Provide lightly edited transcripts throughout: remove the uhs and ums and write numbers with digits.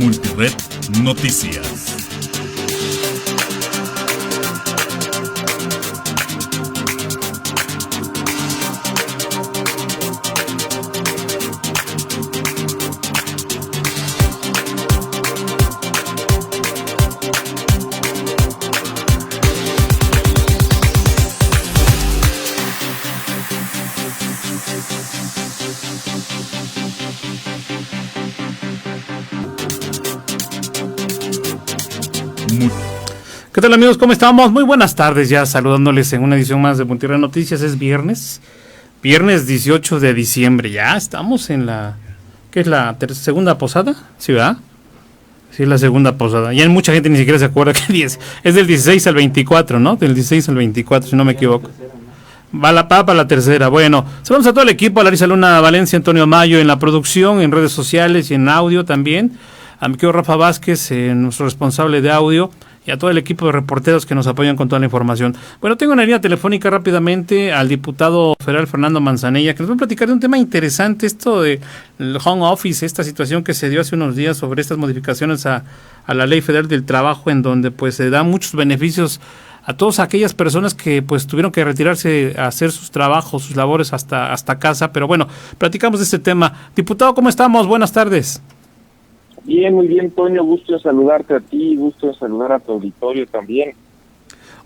Multired Noticias. ¿Qué tal, amigos? ¿Cómo estamos? Muy buenas tardes, ya saludándoles en una edición más de Multired Noticias. Es viernes 18 de diciembre, ya estamos en la... ¿Qué es la segunda posada? ¿Sí, verdad? Sí, es la segunda posada. Ya mucha gente ni siquiera se acuerda qué día es del 16 al 24, ¿no? Del 16 al 24, si no me equivoco. Va para la tercera. Bueno, saludamos a todo el equipo, a Larisa Luna Valencia, Antonio Mayo en la producción, en redes sociales y en audio también. A mi querido Rafa Vázquez, nuestro responsable de audio, y a todo el equipo de reporteros que nos apoyan con toda la información. Bueno, tengo una línea telefónica rápidamente al diputado federal Fernando Manzanilla, que nos va a platicar de un tema interesante, esto de el home office, esta situación que se dio hace unos días sobre estas modificaciones a la Ley Federal del Trabajo, en donde pues se dan muchos beneficios a todas aquellas personas que pues tuvieron que retirarse a hacer sus trabajos, sus labores hasta casa. Pero bueno, platicamos de este tema. Diputado, ¿cómo estamos? Buenas tardes. Bien, muy bien, Toño, gusto en saludarte a ti, gusto en saludar a tu auditorio también.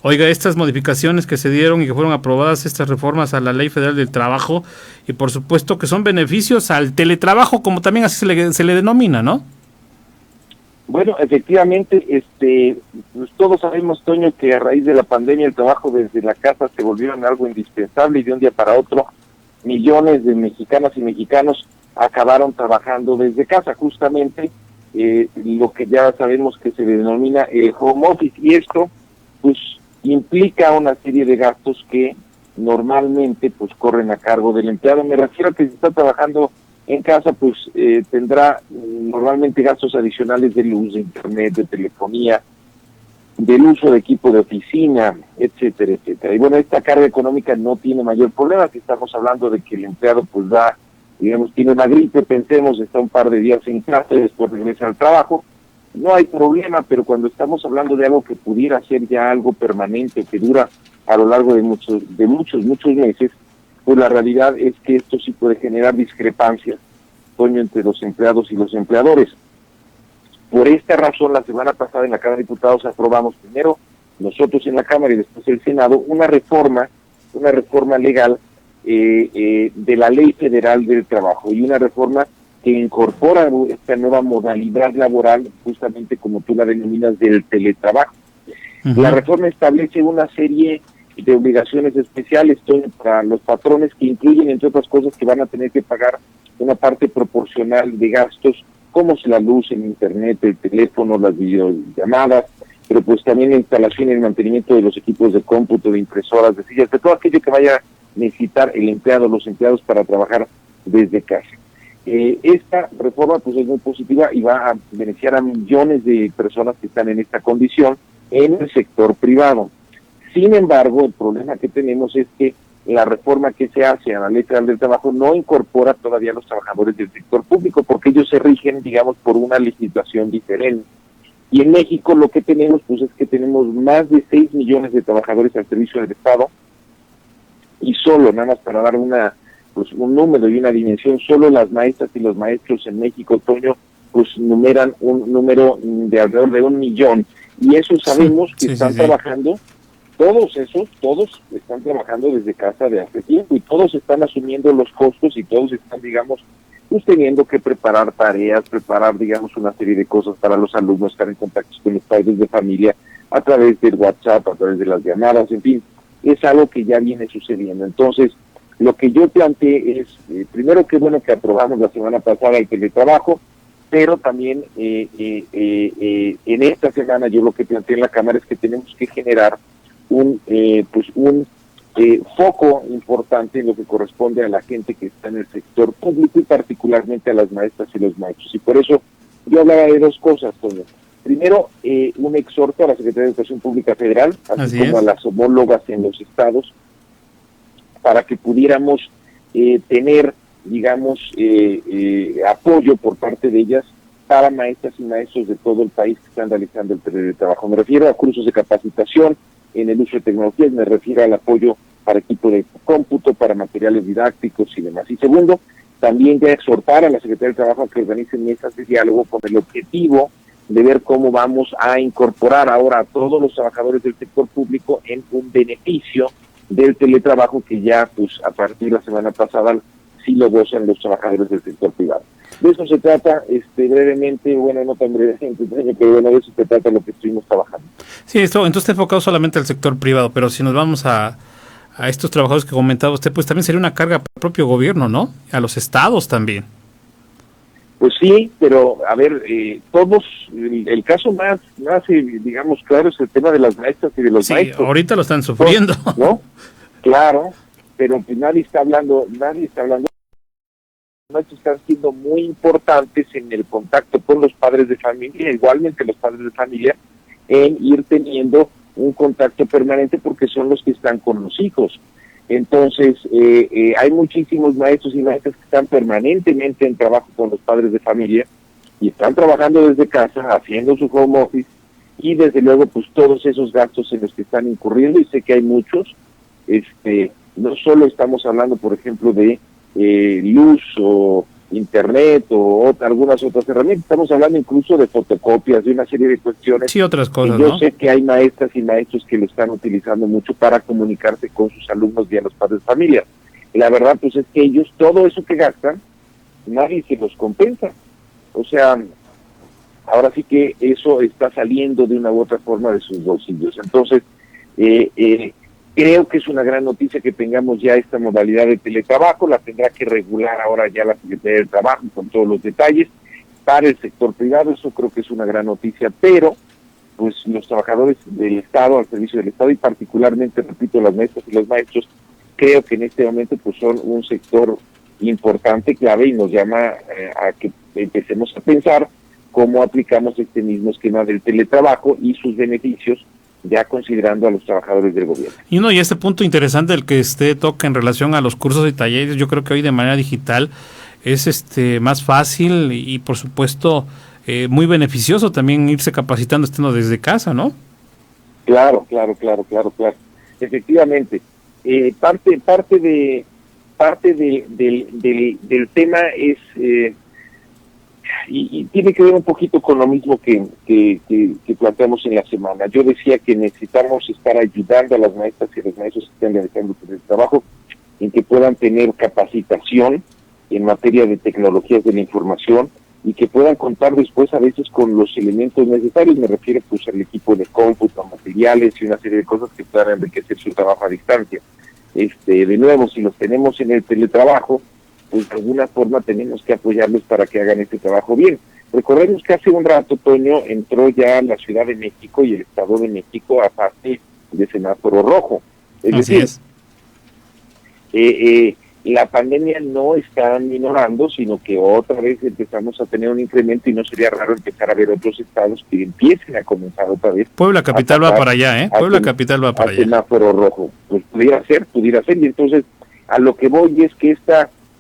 Oiga, estas modificaciones que se dieron y que fueron aprobadas, estas reformas a la Ley Federal del Trabajo, y por supuesto que son beneficios al teletrabajo, como también así se le denomina, ¿no? Bueno, efectivamente, pues todos sabemos, Toño, que a raíz de la pandemia el trabajo desde la casa se volvió en algo indispensable, y de un día para otro millones de mexicanas y mexicanos acabaron trabajando desde casa, justamente lo que ya sabemos que se denomina el home office, y esto pues implica una serie de gastos que normalmente pues corren a cargo del empleado. Me refiero a que si está trabajando en casa, pues tendrá normalmente gastos adicionales de luz, de internet, de telefonía, del uso de equipo de oficina, etcétera, etcétera. Y bueno, esta carga económica no tiene mayor problema, si estamos hablando de que el empleado pues tiene una gripe, pensemos, está un par de días en casa y después regresa al trabajo, no hay problema. Pero cuando estamos hablando de algo que pudiera ser ya algo permanente, que dura a lo largo de muchos meses, pues la realidad es que esto sí puede generar discrepancias, Toño, entre los empleados y los empleadores. Por esta razón, la semana pasada en la Cámara de Diputados aprobamos primero nosotros en la Cámara y después el Senado una reforma legal de la Ley Federal del Trabajo, y una reforma que incorpora esta nueva modalidad laboral, justamente como tú la denominas, del teletrabajo. Uh-huh. La reforma establece una serie de obligaciones especiales para los patrones, que incluyen, entre otras cosas, que van a tener que pagar una parte proporcional de gastos, como la luz, el internet, el teléfono, las videollamadas, pero pues también la instalación y el mantenimiento de los equipos de cómputo, de impresoras, de sillas, de todo aquello que vaya a necesitar el empleado, los empleados, para trabajar desde casa. Esta reforma pues es muy positiva y va a beneficiar a millones de personas que están en esta condición en el sector privado. Sin embargo, el problema que tenemos es que la reforma que se hace a la Ley Federal del Trabajo no incorpora todavía a los trabajadores del sector público, porque ellos se rigen, digamos, por una legislación diferente. Y en México lo que tenemos pues es que tenemos más de 6 millones de trabajadores al servicio del Estado, y solo, nada más para dar un número y una dimensión, solo las maestras y los maestros en México, Toño, pues numeran un número de alrededor de 1 millón, y eso sabemos que están trabajando, todos están trabajando desde casa de hace tiempo, y todos están asumiendo los costos, y todos están, digamos, pues teniendo que preparar tareas, digamos, una serie de cosas para los alumnos, estar en contacto con los padres de familia a través del WhatsApp, a través de las llamadas, en fin, es algo que ya viene sucediendo. Entonces, lo que yo planteé es, primero, qué bueno que aprobamos la semana pasada el teletrabajo, pero también en esta semana yo lo que planteé en la Cámara es que tenemos que generar un foco importante en lo que corresponde a la gente que está en el sector público, y particularmente a las maestras y los maestros. Y por eso yo hablaba de dos cosas, Toño. Primero, un exhorto a la Secretaría de Educación Pública Federal, así como a las homólogas en los estados, para que pudiéramos tener, digamos, apoyo por parte de ellas para maestras y maestros de todo el país que están realizando el teletrabajo. Me refiero a cursos de capacitación en el uso de tecnologías, me refiero al apoyo para equipo de cómputo, para materiales didácticos y demás. Y segundo, también ya exhortar a la Secretaría de Trabajo a que organicen mesas de diálogo con el objetivo de ver cómo vamos a incorporar ahora a todos los trabajadores del sector público en un beneficio del teletrabajo que ya, pues, a partir de la semana pasada sí lo gozan los trabajadores del sector privado. De eso se trata, brevemente, bueno, no tan brevemente, pero bueno, de eso se trata lo que estuvimos trabajando. Sí, esto entonces está enfocado solamente al sector privado, pero si nos vamos a estos trabajadores que comentaba usted, pues también sería una carga para el propio gobierno, ¿no? A los estados también. Pues sí, pero a ver, todos, el caso más, digamos, claro, es el tema de las maestras y de los maestros. Sí, ahorita lo están sufriendo. ¿No? Claro, pero pues nadie está hablando. Los maestros están siendo muy importantes en el contacto con los padres de familia, igualmente los padres de familia, en ir teniendo un contacto permanente porque son los que están con los hijos. Entonces, hay muchísimos maestros y maestras que están permanentemente en trabajo con los padres de familia y están trabajando desde casa, haciendo su home office, y desde luego, pues todos esos gastos en los que están incurriendo, y sé que hay muchos, no solo estamos hablando, por ejemplo, de luz o internet o algunas otras herramientas, estamos hablando incluso de fotocopias, de una serie de cuestiones. Sí, otras cosas, yo sé que hay maestras y maestros que lo están utilizando mucho para comunicarse con sus alumnos y a los padres de familia. Y la verdad, pues es que ellos, todo eso que gastan, nadie se los compensa. O sea, ahora sí que eso está saliendo de una u otra forma de sus bolsillos. Entonces, creo que es una gran noticia que tengamos ya esta modalidad de teletrabajo, la tendrá que regular ahora ya la Secretaría del Trabajo con todos los detalles. Para el sector privado eso creo que es una gran noticia, pero pues los trabajadores del Estado, al servicio del Estado, y particularmente, repito, las maestras y los maestros, creo que en este momento pues son un sector importante, clave, y nos llama a que empecemos a pensar cómo aplicamos este mismo esquema del teletrabajo y sus beneficios, ya considerando a los trabajadores del gobierno. Y este punto interesante del que usted toca en relación a los cursos y talleres, yo creo que hoy de manera digital es más fácil y por supuesto muy beneficioso también irse capacitando estando desde casa, ¿no? Claro. Efectivamente, parte del tema es y tiene que ver un poquito con lo mismo que planteamos en la semana. Yo decía que necesitamos estar ayudando a las maestras y a los maestros que están realizando el trabajo en que puedan tener capacitación en materia de tecnologías de la información y que puedan contar después a veces con los elementos necesarios. Me refiero pues al equipo de cómputo, materiales y una serie de cosas que puedan enriquecer su trabajo a distancia. De nuevo, si los tenemos en el teletrabajo, pues de alguna forma tenemos que apoyarlos para que hagan este trabajo bien. Recordemos que hace un rato, Toño, entró ya la Ciudad de México y el Estado de México a fase de semáforo rojo. Así es. La pandemia no está minorando, sino que otra vez empezamos a tener un incremento y no sería raro empezar a ver otros estados que empiecen a comenzar otra vez. Puebla Capital va para allá, Puebla Capital va para allá. Semáforo rojo. Pues pudiera ser, y entonces a lo que voy es que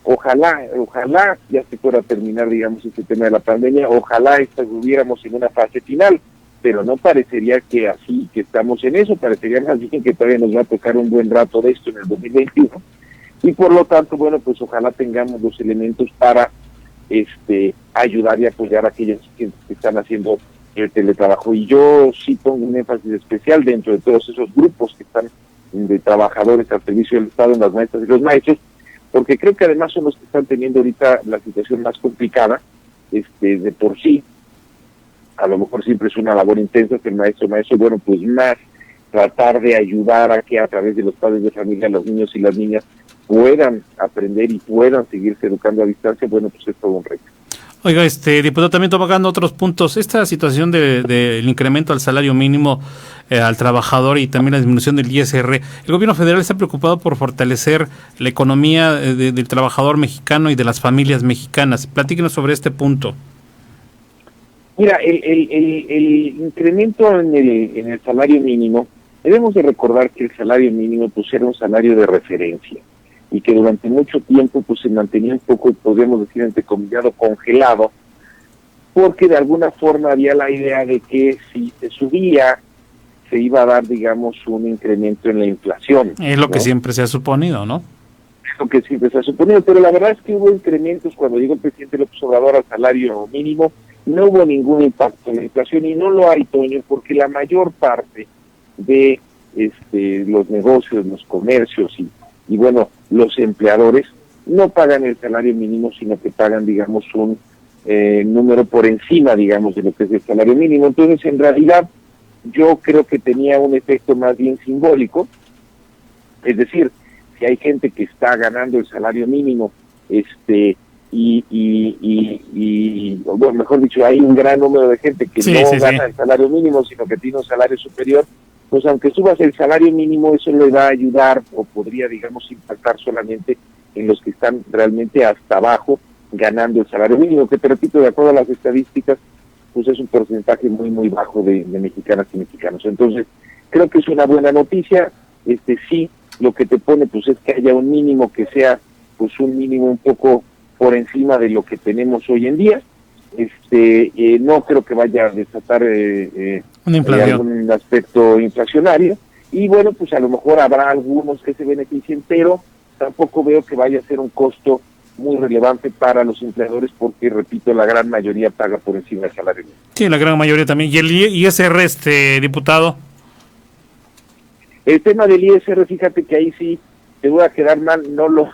ojalá ya se pueda terminar, digamos, este tema de la pandemia, ojalá estuviéramos en una fase final, pero no parecería que así, que estamos en eso, parecería más bien que todavía nos va a tocar un buen rato de esto en el 2021, y por lo tanto, bueno, pues ojalá tengamos los elementos para ayudar y apoyar a aquellos que están haciendo el teletrabajo. Y yo sí pongo un énfasis especial dentro de todos esos grupos que están de trabajadores al servicio del Estado, en las maestras y los maestros, porque creo que además son los que están teniendo ahorita la situación más complicada, de por sí. A lo mejor siempre es una labor intensa que el maestro, bueno, pues más tratar de ayudar a que a través de los padres de familia, los niños y las niñas puedan aprender y puedan seguirse educando a distancia, bueno, pues es todo un reto. Oiga, diputado, también tocando otros puntos, esta situación del incremento al salario mínimo al trabajador y también la disminución del ISR, el gobierno federal está preocupado por fortalecer la economía del trabajador mexicano y de las familias mexicanas. Platíquenos sobre este punto. Mira, el incremento en el salario mínimo, debemos de recordar que el salario mínimo pues era un salario de referencia y que durante mucho tiempo pues se mantenía un poco, podríamos decir, entrecomillado, congelado, porque de alguna forma había la idea de que si se subía se iba a dar, digamos, un incremento en la inflación. Es lo que ¿no? siempre se ha suponido, ¿no? Es lo que siempre se ha suponido, pero la verdad es que hubo incrementos cuando llegó el presidente López Obrador al salario mínimo, no hubo ningún impacto en la inflación y no lo hay, Toño, porque la mayor parte de los negocios, los comercios y bueno, los empleadores no pagan el salario mínimo, sino que pagan, digamos, un número por encima, digamos, de lo que es el salario mínimo. Entonces, en realidad, yo creo que tenía un efecto más bien simbólico, es decir, si hay gente que está ganando el salario mínimo, bueno, mejor dicho, hay un gran número de gente que no gana el salario mínimo, sino que tiene un salario superior, pues aunque subas el salario mínimo, eso le va a ayudar o podría, digamos, impactar solamente en los que están realmente hasta abajo ganando el salario mínimo, que te repito, de acuerdo a las estadísticas, pues es un porcentaje muy, muy bajo de mexicanas y mexicanos. Entonces, creo que es una buena noticia. Sí, lo que te pone, pues es que haya un mínimo que sea, pues un mínimo un poco por encima de lo que tenemos hoy en día. No creo que vaya a desatar algún aspecto inflacionario. Y bueno, pues a lo mejor habrá algunos que se beneficien, pero tampoco veo que vaya a ser un costo muy relevante para los empleadores porque, repito, la gran mayoría paga por encima del salario mínimo. Sí, la gran mayoría también. ¿Y el ISR, diputado? El tema del ISR, fíjate que ahí sí te voy a quedar mal, no lo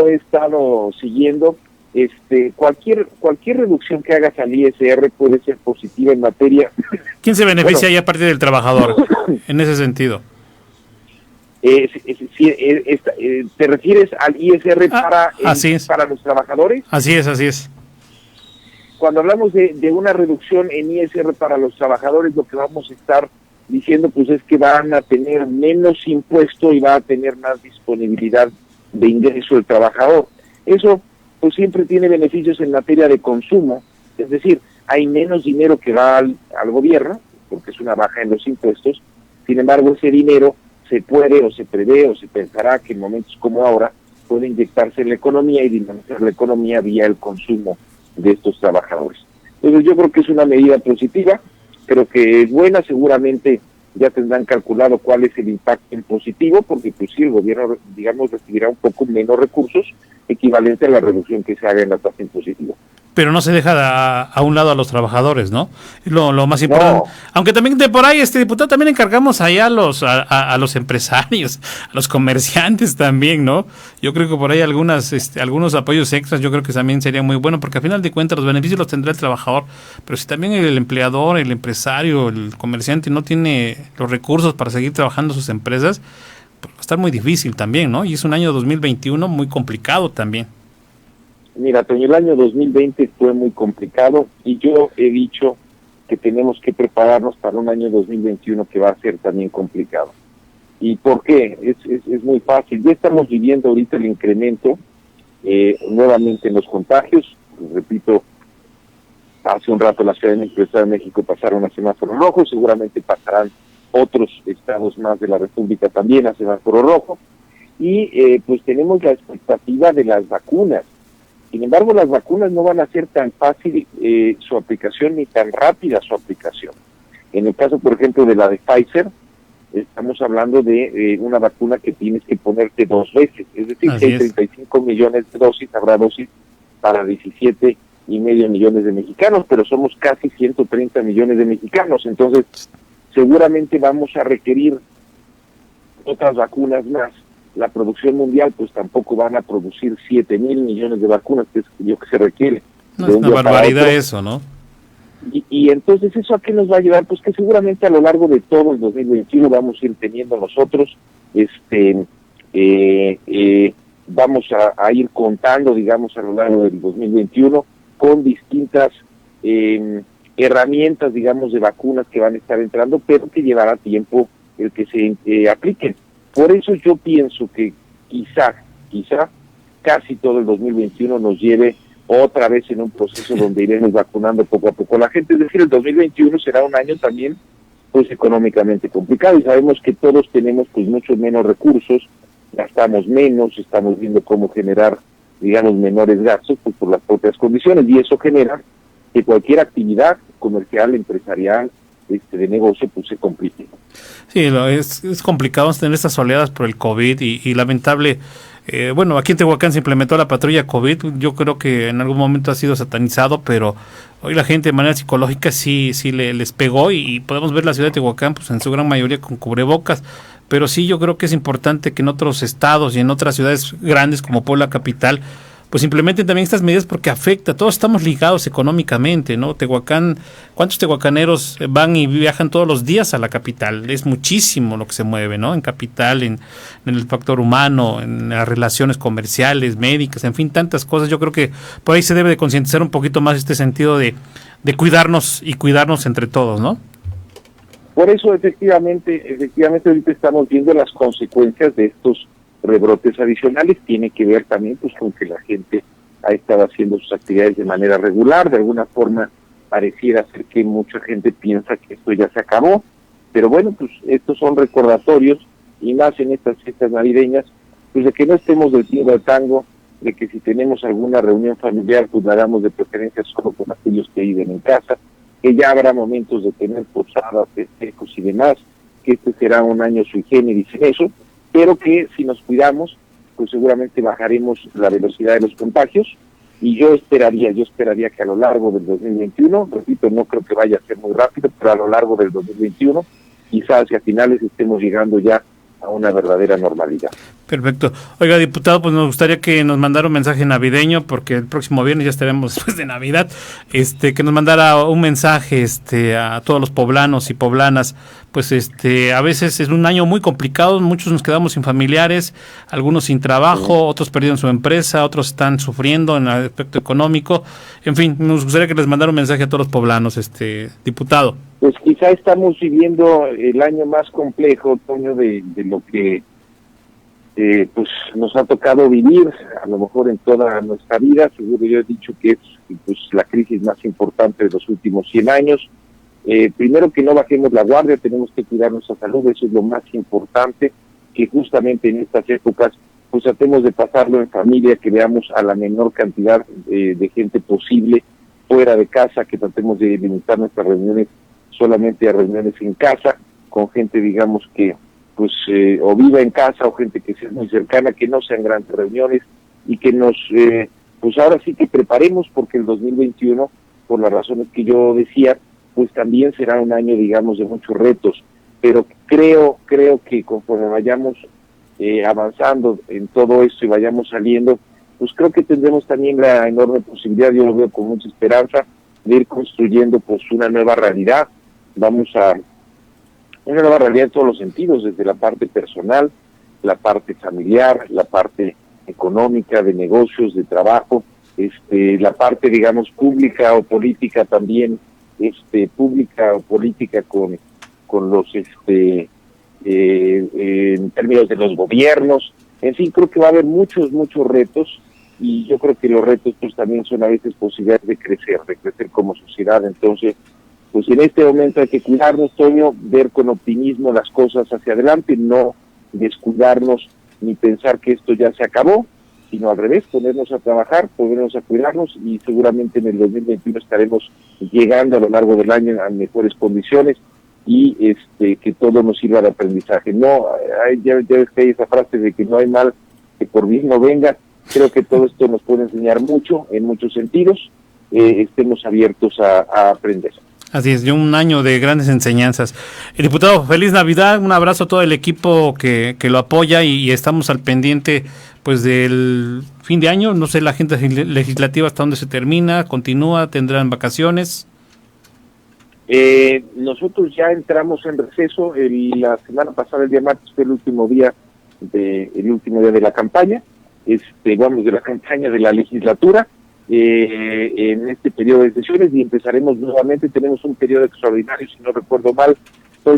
he estado siguiendo. Cualquier reducción que hagas al ISR puede ser positiva en materia. ¿Quién se beneficia ahí a partir del trabajador en ese sentido? ¿Te refieres al ISR para los trabajadores? Así es. Cuando hablamos de una reducción en ISR para los trabajadores, lo que vamos a estar diciendo pues es que van a tener menos impuesto y va a tener más disponibilidad de ingreso el trabajador. Eso pues siempre tiene beneficios en materia de consumo, es decir, hay menos dinero que va al gobierno, porque es una baja en los impuestos. Sin embargo, ese dinero se puede o se prevé o se pensará que en momentos como ahora puede inyectarse en la economía y dinamizar la economía vía el consumo de estos trabajadores. Entonces yo creo que es una medida positiva, creo que es buena, seguramente ya tendrán calculado cuál es el impacto en positivo, porque pues sí, el gobierno, digamos, recibirá un poco menos recursos, equivalente a la reducción que se haga en la tasa impositiva. Pero no se deja a un lado a los trabajadores, ¿no? Es lo más importante. No. Aunque también de por ahí, diputado, también encargamos allá a los empresarios, a los comerciantes también, ¿no? Yo creo que por ahí algunos apoyos extras, yo creo que también sería muy bueno, porque al final de cuentas los beneficios los tendrá el trabajador, pero si también el empleador, el empresario, el comerciante no tiene los recursos para seguir trabajando sus empresas, pues va a estar muy difícil también, ¿no? Y es un año 2021 muy complicado también. Mira, Toño, el año 2020 fue muy complicado y yo he dicho que tenemos que prepararnos para un año 2021 que va a ser también complicado. ¿Y por qué? Es muy fácil. Ya estamos viviendo ahorita el incremento nuevamente en los contagios. Repito, hace un rato la Ciudad de México pasaron a semáforo rojo, seguramente pasarán otros estados más de la República también a semáforo rojo. Y pues tenemos la expectativa de las vacunas. Sin embargo, las vacunas no van a ser tan fácil su aplicación ni tan rápida su aplicación. En el caso, por ejemplo, de la de Pfizer, estamos hablando de una vacuna que tienes que ponerte 2 veces. Es decir, que hay 35 millones de dosis, habrá dosis para 17.5 millones de mexicanos, pero somos casi 130 millones de mexicanos. Entonces, seguramente vamos a requerir otras vacunas más. La producción mundial pues tampoco van a producir 7.000 millones de vacunas, que es lo que se requiere. No es una barbaridad eso, ¿no? Y entonces, ¿eso a qué nos va a llevar? Pues que seguramente a lo largo de todo el 2021 vamos a ir teniendo nosotros, vamos a ir contando, digamos, a lo largo del 2021 con distintas herramientas, digamos, de vacunas que van a estar entrando, pero que llevará tiempo el que se apliquen. Por eso yo pienso que quizá casi todo el 2021 nos lleve otra vez en un proceso donde iremos vacunando poco a poco a la gente. Es decir, el 2021 será un año también pues económicamente complicado, y sabemos que todos tenemos pues muchos menos recursos, gastamos menos, estamos viendo cómo generar, digamos, menores gastos pues por las propias condiciones, y eso genera que cualquier actividad comercial, empresarial, de negocio, pues se complique. Sí, es complicado tener estas oleadas por el COVID y lamentable. Bueno, aquí en Tehuacán se implementó la patrulla COVID. Yo creo que en algún momento ha sido satanizado, pero hoy la gente de manera psicológica sí les pegó, y podemos ver la ciudad de Tehuacán pues en su gran mayoría con cubrebocas. Pero sí, yo creo que es importante que en otros estados y en otras ciudades grandes como Puebla capital pues implementen también estas medidas, porque afecta, todos estamos ligados económicamente, ¿no? Tehuacán, ¿cuántos tehuacaneros van y viajan todos los días a la capital? Es muchísimo lo que se mueve, ¿no? En capital, en el factor humano, en las relaciones comerciales, médicas, en fin, tantas cosas. Yo creo que por ahí se debe de concientizar un poquito más este sentido de cuidarnos y cuidarnos entre todos, ¿no? Por eso, efectivamente, ahorita estamos viendo las consecuencias de estos rebrotes adicionales. Tiene que ver también pues con que la gente ha estado haciendo sus actividades de manera regular. De alguna forma pareciera ser que mucha gente piensa que esto ya se acabó, pero bueno, pues estos son recordatorios, y más en estas fiestas navideñas, pues de que no estemos del tingo al tango, de que si tenemos alguna reunión familiar pues la hagamos de preferencia solo con aquellos que viven en casa, que ya habrá momentos de tener posadas, festejos y demás, que este será un año sui generis en eso, pero que si nos cuidamos, pues seguramente bajaremos la velocidad de los contagios, y yo esperaría que a lo largo del 2021, repito, no creo que vaya a ser muy rápido, pero a lo largo del 2021, quizás hacia finales estemos llegando ya a una verdadera normalidad. Perfecto. Oiga, diputado, pues nos gustaría que nos mandara un mensaje navideño, porque el próximo viernes ya estaremos después de Navidad, que nos mandara un mensaje a todos los poblanos y poblanas. Pues a veces es un año muy complicado, muchos nos quedamos sin familiares, algunos sin trabajo, otros perdieron su empresa, otros están sufriendo en el aspecto económico. En fin, nos gustaría que les mandara un mensaje a todos los poblanos, diputado. Pues quizá estamos viviendo el año más complejo, Toño, de lo que pues nos ha tocado vivir, a lo mejor en toda nuestra vida. Seguro yo he dicho que es pues la crisis más importante de los últimos 100 años. Primero, que no bajemos la guardia, tenemos que cuidar nuestra salud, eso es lo más importante, que justamente en estas épocas pues tratemos de pasarlo en familia, que veamos a la menor cantidad de gente posible fuera de casa, que tratemos de limitar nuestras reuniones solamente a reuniones en casa, con gente, digamos, que pues o viva en casa, o gente que sea muy cercana, que no sean grandes reuniones, y que nos pues ahora sí que preparemos, porque el 2021, por las razones que yo decía, pues también será un año, digamos, de muchos retos, pero creo que conforme vayamos avanzando en todo esto y vayamos saliendo, pues creo que tendremos también la enorme posibilidad, yo lo veo con mucha esperanza, de ir construyendo pues una nueva realidad. Vamos a una nueva realidad en todos los sentidos, desde la parte personal, la parte familiar, la parte económica, de negocios, de trabajo, la parte, digamos, pública o política también, pública o política con los en términos de los gobiernos. En fin, creo que va a haber muchos retos, y yo creo que los retos pues también son a veces posibilidades de crecer como sociedad. Entonces, pues en este momento hay que cuidarnos, Toño, ver con optimismo las cosas hacia adelante, no descuidarnos ni pensar que esto ya se acabó, sino al revés, ponernos a trabajar, ponernos a cuidarnos, y seguramente en el 2021 estaremos llegando a lo largo del año a mejores condiciones, y que todo nos sirva de aprendizaje. No, ya ves que hay esa frase de que no hay mal que por bien no venga. Creo que todo esto nos puede enseñar mucho, en muchos sentidos. Estemos abiertos a aprender. Así es, un año de grandes enseñanzas. Diputado, feliz Navidad, un abrazo a todo el equipo que lo apoya, y estamos al pendiente pues del fin de año. No sé, la agenda legislativa hasta dónde se termina, continúa, tendrán vacaciones. Nosotros ya entramos en receso. La semana pasada, el día martes, fue el último día de la campaña, vamos, de la campaña de la legislatura. En este periodo de sesiones, y empezaremos nuevamente. Tenemos un periodo extraordinario, si no recuerdo mal, creo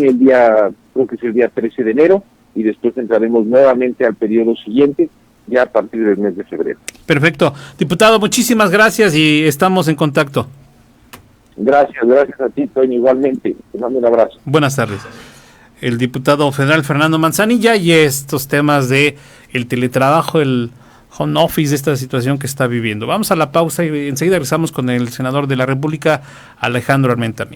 que es el día 13 de enero, y después entraremos nuevamente al periodo siguiente, ya a partir del mes de febrero. Perfecto. Diputado, muchísimas gracias y estamos en contacto. Gracias a ti, Toño, igualmente. Te mando un abrazo. Buenas tardes. El diputado federal Fernando Manzanilla y estos temas de el teletrabajo, el home office, esta situación que está viviendo. Vamos a la pausa y enseguida regresamos con el senador de la República, Alejandro Armenta Mier.